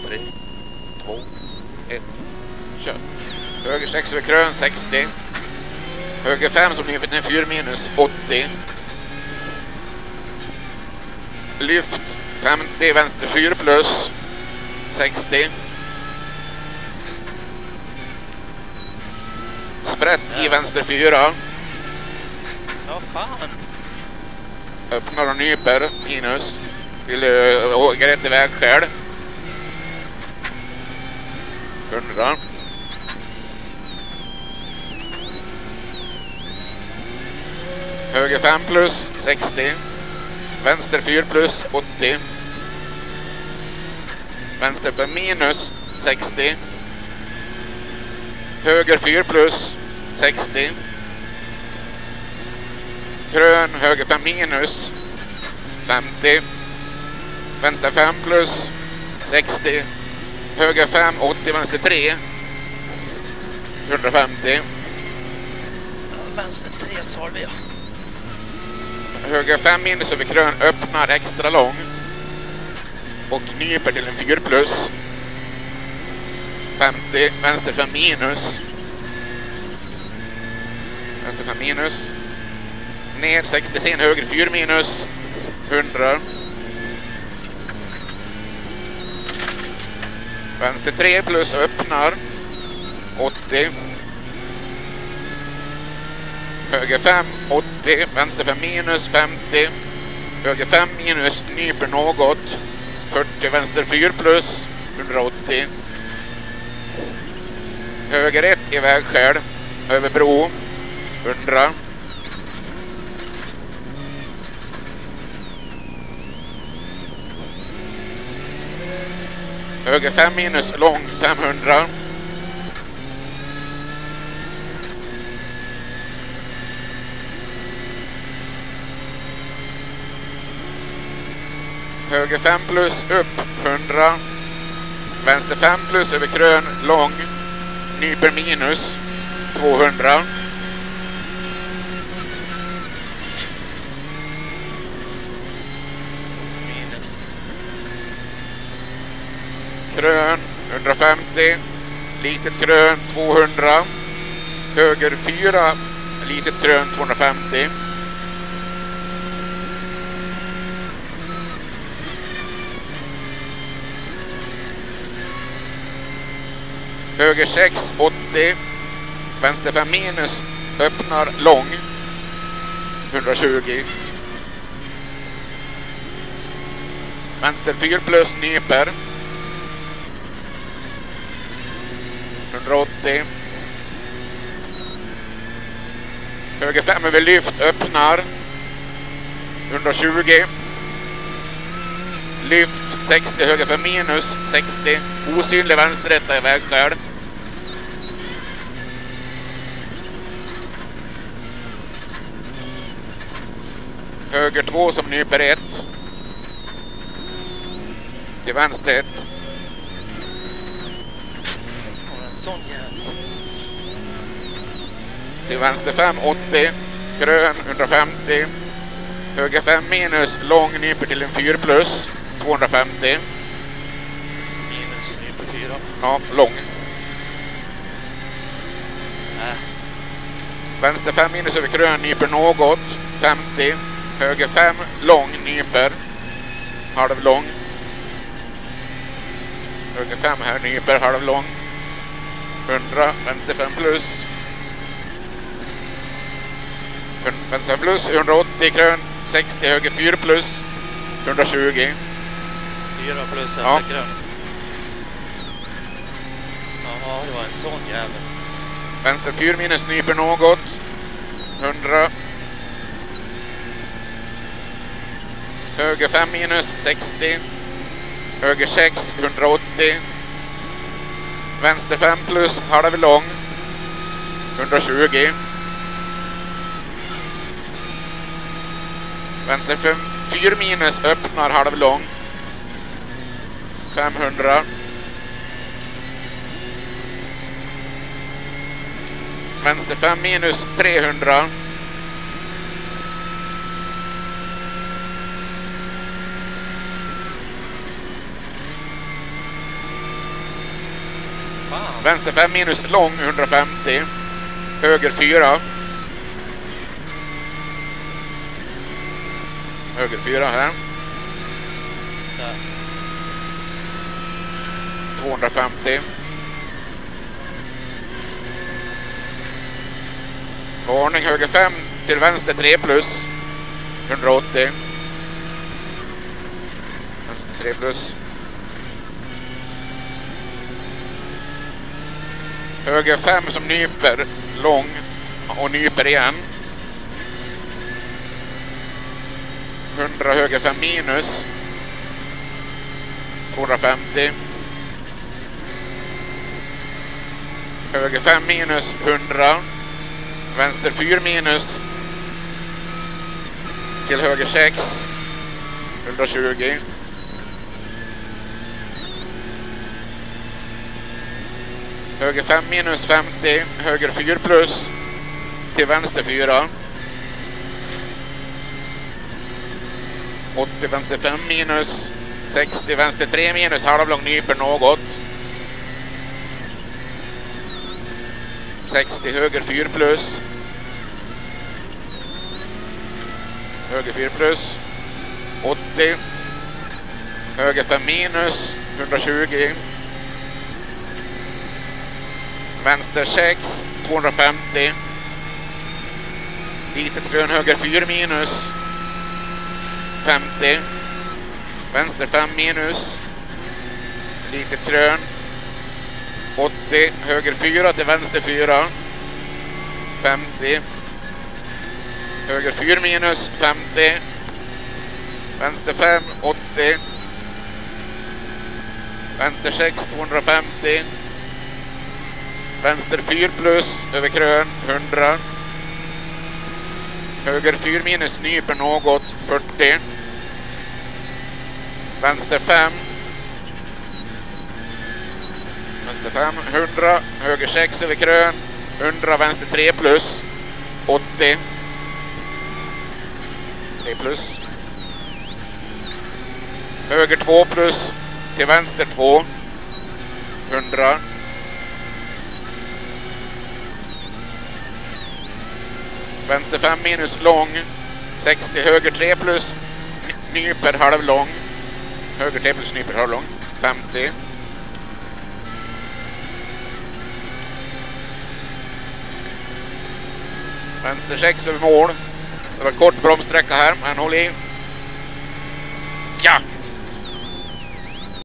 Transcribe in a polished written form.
3, 2, 1. Kör. Höger 6 över krön 60. Höger 5 som nyper till 4 minus 80. Lyft 50, vänster 4 plus 60. Sprätt i vänster 4. Ja, fan. Öppnar och nyper minus. Vill åka rätt iväg själv. 100. Höger 5 plus 60. Vänster 4 plus 80. Vänster 5 minus 60. Höger 4 plus 60. Krön, höger 5 minus 50. Vänster 5 plus 60. Höger 5, 80, vänster 3. 150. Ja, vänster 3 sålde jag. Höger 5 minus över krön, öppnar extra lång. Och nyper till en 4 plus. 50, vänster 5 minus. Vänster 5 minus. Ner 60 sen, höger 4 minus. 100. Vänster 3 plus öppnar. 80. Höger 5, 80. Vänster 5 minus 50. Höger 5 minus, nyper något. 40, vänster 4 plus 180. Höger 1 i väg själv. Över bro 100. Höger 5 minus lång 500. Höger 5 plus upp 100. Vänster 5 plus över krön lång. Nyper minus 200. Minus. Krön 150. Litet krön 200. Höger 4. Litet krön 250. Höger 6, 80. Vänster 5 minus. Öppnar lång. 120. Vänster 4 plus nyper. 180. Höger 5 över lyft. Öppnar. 120. Lyft 60, höger 5 minus 60. Osynlig vänsterrätta i väg själv. Höger 2 som nyper 1. Till vänster 1. En sån jävel. Till vänster 5, 80. Grön 150. Höger 5 minus, lång nyper till en 4 plus. 250. Minus nyper 4. Ja, lång. Äh. Vänster 5 minus över krön, nyper något. 50. Höger 5, lång nyper. Halv lång. Höger 5 här, nyper halv lång. 100. Vänster 5 plus. Vänster 5 plus, 180 krön. 60, höger 4 plus. 120. 4 plus Ja. grön. Jaha, det var en sån jävel. Vänster 4 minus, nyper något. 100. Höger 5 minus 60. Höger 6 180. Vänster 5 plus halv lång 120. Vänster 5 4 minus öppnar halv lång 500. Vänster 5 minus 300. Fan. Vänster 5 minus lång 150. Höger 4. Höger 4 här. Där. 250. Varning höger 5 till vänster 3 plus. 180. Vänster 3 plus. Höger 5 som nyper lång och nyper igen. 100 höger 5 minus. 250. Höger 5 minus 100. Vänster 4 minus. Till höger 6. 120. Höger 5 minus 50. Höger 4 plus. Till vänster 4. 80 vänster 5 minus. 60 vänster 3 minus. Halvlång nyper något. 60 höger 4 plus. Höger 4 plus. 80. Höger 5 minus. 120. Vänster 6. 250. Litet grön höger 4 minus. 50. Vänster 5 minus. Litet grön. 80. Höger 4 till vänster 4. 50. Höger 4 minus. 50. Vänster 5. 80. Vänster 6. 250. Vänster 4 plus. Över krön. 100. Höger 4 minus. Nyper något. 40. Vänster 5. Vänster 5, 100, höger 6 över krön, 100, vänster 3 plus, 80, 3 plus, höger 2 plus, till vänster 2, 100, vänster 5 minus lång, 60, höger 3 plus, nyper halvlång, höger 3 plus nyper halvlång, 50. Vänster 6 över mål. Det var kort bromssträcka här, men håll i.